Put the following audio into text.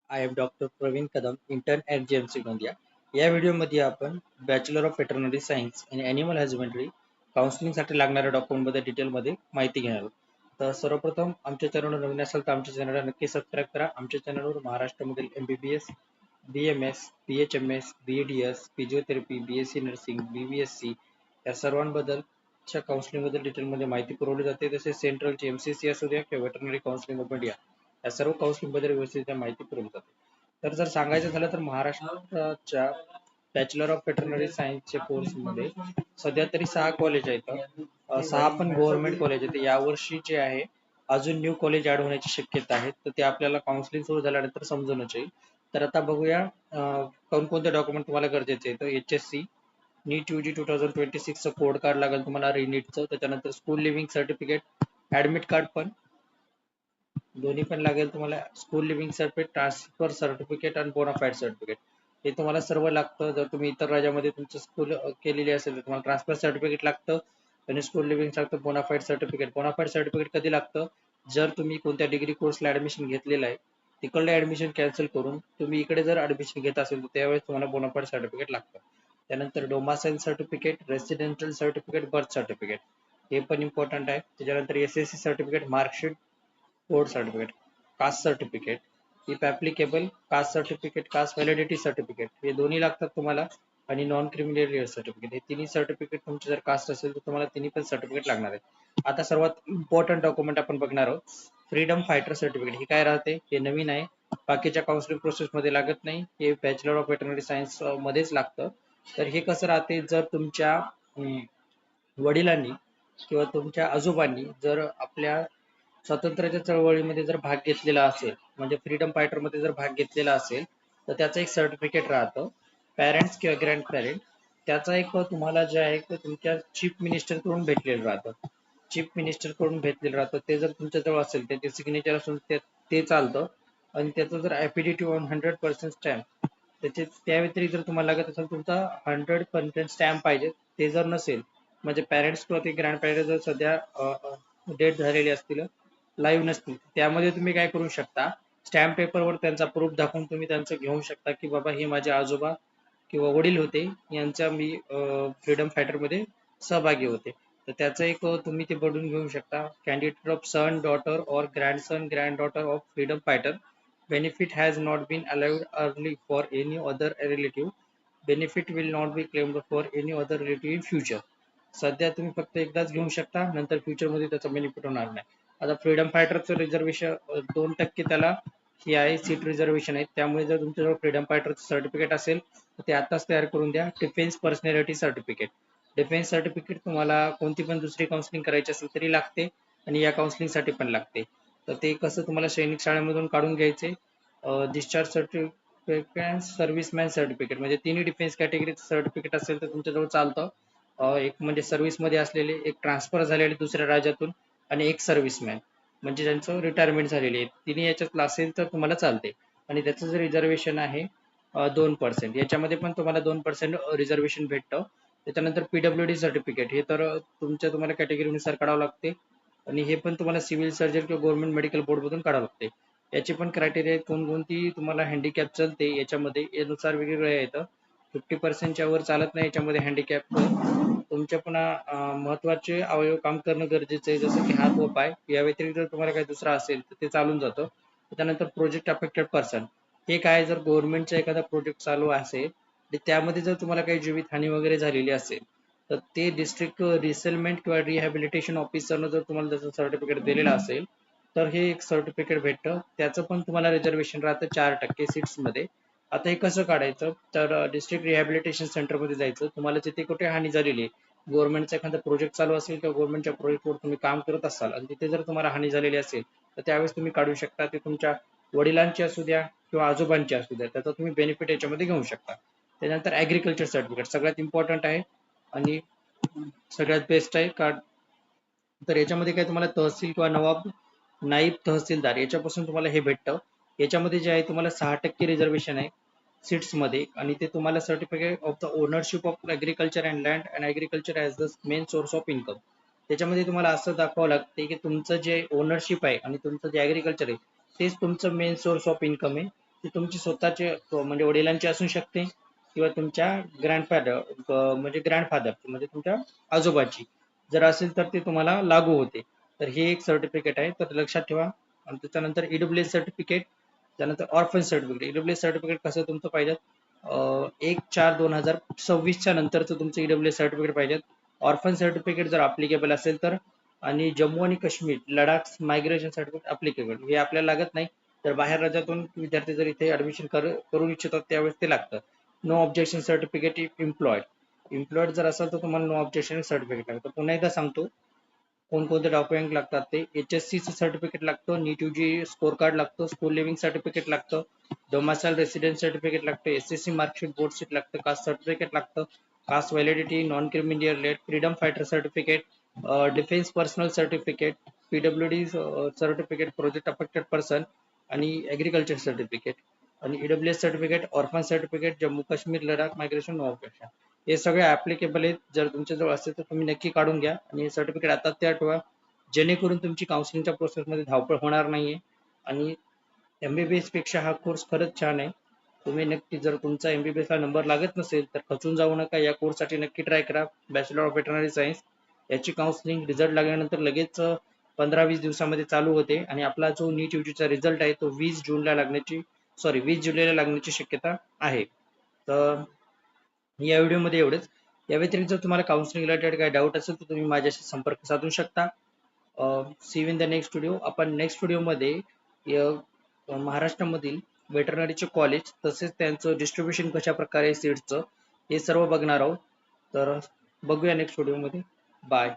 I am doctor Praveen Kadam, intern at JMC Gondia. या व्हिडिओमध्ये आपण बॅचलर ऑफ वेटरनरी सायन्स आणि ॲनिमल हजबंड्री काउन्सिलिंगसाठी लागणाऱ्या डॉक्युमेंटमध्ये डिटेलमध्ये माहिती घेणार आहोत. तर सर्वप्रथम आमच्या चॅनलवर नवीन असेल तर आमच्या चॅनलला नक्की सबस्क्राईब करा. आमच्या चॅनलवर महाराष्ट्रामधील MBBS, BMS, BHMS, BDS, physiotherapy, BSc nursing, BVSc या सर्वांबद्दलच्या काउन्सिलिंगबद्दल डिटेलमध्ये माहिती पुरवली जाते. तसेच सेंट्रलची MCC असू द्या किंवा वेटरनरी काउन्सिलिंग ऑफ इंडिया या सर्व काउन्सिलिंग बद्दल व्यवस्थित माहिती पुरवली जाते. तर जर सांगायचं झालं तर महाराष्ट्राच्या बॅचलर ऑफ वेटरनरी सायन्सच्या कोर्समध्ये सध्या तरी 6 कॉलेज आहेत. 6 पण गव्हर्नमेंट कॉलेज आहेत. यावर्षी जे आहे अजून न्यू कॉलेज ऍड होण्याची शक्यता आहे. तर ते आपल्याला काउन्सिलिंग सुरू झाल्यानंतर समजूनच येईल. तर आता बघूया कोणकोणते डॉक्युमेंट तुम्हाला गरजेचे आहेत. तर HSC नीट UG 2026 चं कोड कार्ड लागेल तुम्हाला रिनीटचं. त्याच्यानंतर school leaving certificate, admit card पण दोन्ही पण लागेल तुम्हाला. School leaving certificate, transfer certificate आणि बोनाफाईड सर्टिफिकेट हे तुम्हाला सर्व लागतं. जर तुम्ही इतर राज्यामध्ये तुमचं स्कूल केलेली असेल तर तुम्हाला ट्रान्सफर सर्टिफिकेट लागतं आणि स्कूल लिव्हिंग लागतं. बोनाफाईड सर्टिफिकेट, बोनाफाईड सर्टिफिकेट कधी लागतं? जर तुम्ही कोणत्या डिग्री कोर्सला ऍडमिशन घेतलेलं आहे तिकडलं ऍडमिशन कॅन्सल करून तुम्ही इकडे जर ऍडमिशन घेत असेल तर त्यावेळेस तुम्हाला बोनाफाईड सर्टिफिकेट लागतं. त्यानंतर domicile certificate, residential certificate, birth certificate हे पण इम्पॉर्टंट आहे. त्याच्यानंतर SSC certificate, marksheet, board certificate, caste certificate if applicable, caste certificate, caste validity certificate हे दोन्ही लागतात तुम्हाला. आणि नॉन क्रिमिनल सर्टिफिकेट हे तिन्ही सर्टिफिकेट तुमची जर कास्ट असेल तर तुम्हाला तिन्ही पण सर्टिफिकेट लागणार आहे. आता सर्वात इम्पॉर्टंट डॉक्युमेंट आपण बघणार आहोत, फ्रीडम फायटर सर्टिफिकेट. हे काय राहते? हे नवीन आहे, बाकीच्या काउन्सिलिंग प्रोसेस मध्ये लागत नाही, हे बॅचलर ऑफ वेटरनरी सायन्स मध्येच लागतं. तर हे कसं राहते? जर तुमच्या वडिलांनी किंवा तुमच्या आजोबांनी जर आपल्या स्वातंत्र्याच्या चळवळीमध्ये जर भाग घेतलेला असेल, म्हणजे फ्रीडम फायटर मध्ये जर भाग घेतलेला असेल तर त्याचं एक सर्टिफिकेट राहतं. पॅरेंट्स किंवा ग्रँड पॅरेंट त्याचा एक तुम्हाला जे आहे ते तुमच्या चीफ मिनिस्टर कडून भेटलेलं राहतं. चीफ मिनिस्टर कडून भेटलेलं राहतं. ते जर तुमच्याजवळ असेल, त्याचे सिग्नेचर असून ते चालतं. आणि त्याचं जर ॲफिडेव्हिट ऑन 100% स्टॅम्प, त्या व्यतिरिक्त जर तुम्हाला लागत असेल तुमचा 100% स्टॅम्प पाहिजे. ते जर नसेल, म्हणजे पॅरेंट्स किंवा ते ग्रँड पॅरेंट जर सध्या डेथ झालेली असतील, लाईव्ह नसतील, त्यामध्ये तुम्ही काय करू शकता, स्टॅम्प पेपरवर त्यांचा प्रूफ दाखवून तुम्ही त्यांचं घेऊ शकता की बाबा हे माझे आजोबा किंवा वडील होते, यांच्या मी फ्रीडम फायटर मध्ये सहभागी होते. तर त्याचं एक तुम्ही ते बनवून घेऊ शकता. कॅन्डिडेट ऑफ सन, डॉटर और grandson, grand daughter of freedom fighter, benefit has not been allowed early for any other relative, benefit will not be claimed for any other relative in future. सध्या तुम्ही फक्त एकदाच घेऊ शकता, नंतर future मध्ये त्याचा बेनिफिट होणार नाही. आता फ्रीडम फायटरचं रिझर्वेशन 2% त्याला ही आहे, सीट रिझर्वेशन आहे. त्यामुळे जर तुमच्याजवळ फ्रीडम फायटरचं सर्टिफिकेट असेल तर ते आताच तयार करून द्या. Defence personality certificate, defence certificate तुम्हाला कोणती पण दुसरी काउन्सिलिंग करायची असेल तरी लागते आणि या काउन्सिलिंग साठी पण लागते. तर ते कसं तुम्हाला सैनिक शाळेमधून काढून घ्यायचे. डिस्चार्ज सर्टिफिकेट, सर्व्हिसमॅन सर्टिफिकेट, म्हणजे तिन्ही डिफेन्स कॅटेगरीचं सर्टिफिकेट असेल तर तुमच्याजवळ चालतं. एक म्हणजे सर्व्हिस मध्ये असलेले, एक ट्रान्सफर झालेले दुसऱ्या राज्यातून, आणि एक सर्व्हिसमॅन म्हणजे ज्यांचं रिटायरमेंट झालेली आहे, तिन्ही याच्यात असेल तर तुम्हाला चालते. आणि त्याचं जे रिझर्वेशन आहे 2%, याच्यामध्ये पण तुम्हाला 2% रिझर्वेशन भेटतं. त्याच्यानंतर PWD सर्टिफिकेट हे तर तुमच्या तुम्हाला कॅटेगरीनुसार काढावं लागते. आणि हे पण तुम्हाला सिव्हिल सर्जन किंवा गव्हर्नमेंट मेडिकल बोर्ड मधून काढावं लागते. याची पण क्रायटेरिया कोणकोणती तुम्हाला हँडिकॅप चालते याच्यामध्ये यानुसार वेगवेगळे येतं. 50% वर चालत नाही याच्यामध्ये हँडिकॅप. तुमच्या पुन्हा महत्वाचे अवयव काम करणं गरजेचं आहे, जसं की हात व पाय. या व्यतिरिक्त जर तुम्हाला काही दुसरा असेल तर ते चालून जातं. त्यानंतर प्रोजेक्ट अफेक्टेड पर्सन, हे काय, जर गव्हर्नमेंटचा एखादा प्रोजेक्ट चालू असेल आणि त्यामध्ये जर तुम्हाला काही जीवितहानी वगैरे झालेली असेल तर ते डिस्ट्रिक्ट रिसेटलमेंट किंवा रिहॅबिलिटेशन ऑफिसरनं जर तुम्हाला त्याचं सर्टिफिकेट दिलेलं असेल तर हे एक सर्टिफिकेट भेटतं. त्याचं पण तुम्हाला रिझर्वेशन राहतं 4% सीट्स मध्ये. आता हे कसं काढायचं? तर डिस्ट्रिक्ट रिहॅबिलिटेशन सेंटर मध्ये जायचं. तुम्हाला जिथे कुठे हानी झालेली आहे, गव्हर्नमेंटचा एखादा प्रोजेक्ट चालू असेल किंवा गव्हर्नमेंटच्या प्रोजेक्टवर तुम्ही काम करत असाल आणि तिथे जर तुम्हाला हानी झालेली असेल तर त्यावेळेस तुम्ही काढू शकता. ते तुमच्या वडिलांची असू द्या किंवा आजोबांची असू द्या, त्याचा तुम्ही बेनिफिट याच्यामध्ये घेऊ शकता. त्यानंतर ऍग्रिकल्चर सर्टिफिकेट सगळ्यात इम्पॉर्टंट आहे आणि सगळ्यात बेस्ट आहे का. तर याच्यामध्ये काय तुम्हाला तहसील किंवा नाईब तहसीलदार याच्यापासून तुम्हाला हे भेटतं. याच्यामध्ये जे आहे तुम्हाला 6% रिझर्वेशन आहे सीट्स मध्ये. आणि ते तुम्हाला certificate of the ownership of agriculture and land and agriculture as the main source of income. त्याच्यामध्ये तुम्हाला असं दाखवावं लागते की तुमचं जे ओनरशिप आहे आणि तुमचं जे ऍग्रिकल्चर आहे तेच तुमचं मेन सोर्स ऑफ इन्कम आहे. ती तुमची स्वतःचे म्हणजे वडिलांची असू शकते किंवा तुमच्या ग्रँडफादर म्हणजे ग्रँडफादर म्हणजे तुमच्या आजोबाची जर असेल तर ते तुम्हाला लागू होते. तर हे एक सर्टिफिकेट आहे, तर लक्षात ठेवा. आणि त्याच्यानंतर ईडब्ल्यूएस सर्टिफिकेट, त्यानंतर ऑर्फन सर्टिफिकेट. ईडब्ल्यूएस सर्टिफिकेट कसं तुमचं पाहिजे, 1/4/2026च्या नंतरचं तुमचं ईडब्ल्यूएस सर्टिफिकेट पाहिजे. ऑर्फन सर्टिफिकेट जर अप्लिकेबल असेल तर, आणि जम्मू आणि Kashmir Ladakh migration certificate applicable हे आपल्याला लागत नाही. तर बाहेर राज्यातून विद्यार्थी जर इथे ऍडमिशन करू इच्छितात त्यावेळेस ते लागतं. No objection certificate if employed जर असेल तर तुम्हाला नो ऑब्जेक्शन सर्टिफिकेट लागतं. पुन्हा एकदा सांगतो कोणकोणते डॉक्युमेंट लागतात ते. HSC सर्टिफिकेट लागतं, नीट UG स्कोर कार्ड लागतं, स्कूल लिव्हिंग सर्टिफिकेट लागतं, डोमासाइल रेसिडेंट सर्टिफिकेट लागतं, SSC मार्कशीट बोर्ड शीट लागतं, कास्ट सर्टिफिकेट लागतं, caste validity, non creamy layer, freedom fighter certificate, defence personnel certificate, PWD certificate, project affected person आणि agriculture certificate आणि EWS certificate, orphan certificate, Jammu Kashmir Ladakh migration no objection. हे सगळे applicable आहेत. जर तुमच्याजवळ असेल तर तुम्ही नक्की काढून घ्या आणि हे सर्टिफिकेट आता त्या ठेवा, जेणेकरून तुमची काउन्सिलिंगच्या प्रोसेसमध्ये धावपळ होणार नाहीये. आणि MBBS पेक्षा हा कोर्स खरंच छान आहे. तुम्ही नक्की, जर तुमचा MBBS ला नंबर लागत नसेल तर खचून जाऊ नका. या कोर्ससाठी नक्की ट्राय करा. बॅचलर ऑफ वेटरनरी सायन्स याची काउन्सिलिंग रिझल्ट लागल्यानंतर लगेच 15-20 दिवसामध्ये चालू होते आणि आपला जो नीट UGचा रिझल्ट आहे तो 20 जुलैला लागण्याची शक्यता आहे. तर या व्हिडिओमध्ये एवढंच. या व्यतिरिक्त जर तुम्हाला काउन्सिलिंग रिलेटेड काही डाऊट असेल तर तुम्ही माझ्याशी संपर्क साधू शकता. See you in the next video. आपण नेक्स्ट व्हिडिओमध्ये महाराष्ट्रामधील वेटरनरीचे कॉलेज तसेच त्यांचं डिस्ट्रीब्युशन कशा प्रकारे सीट्सचं हे सर्व बघणार आहोत. तर बघूया नेक्स्ट व्हिडिओमध्ये. बाय.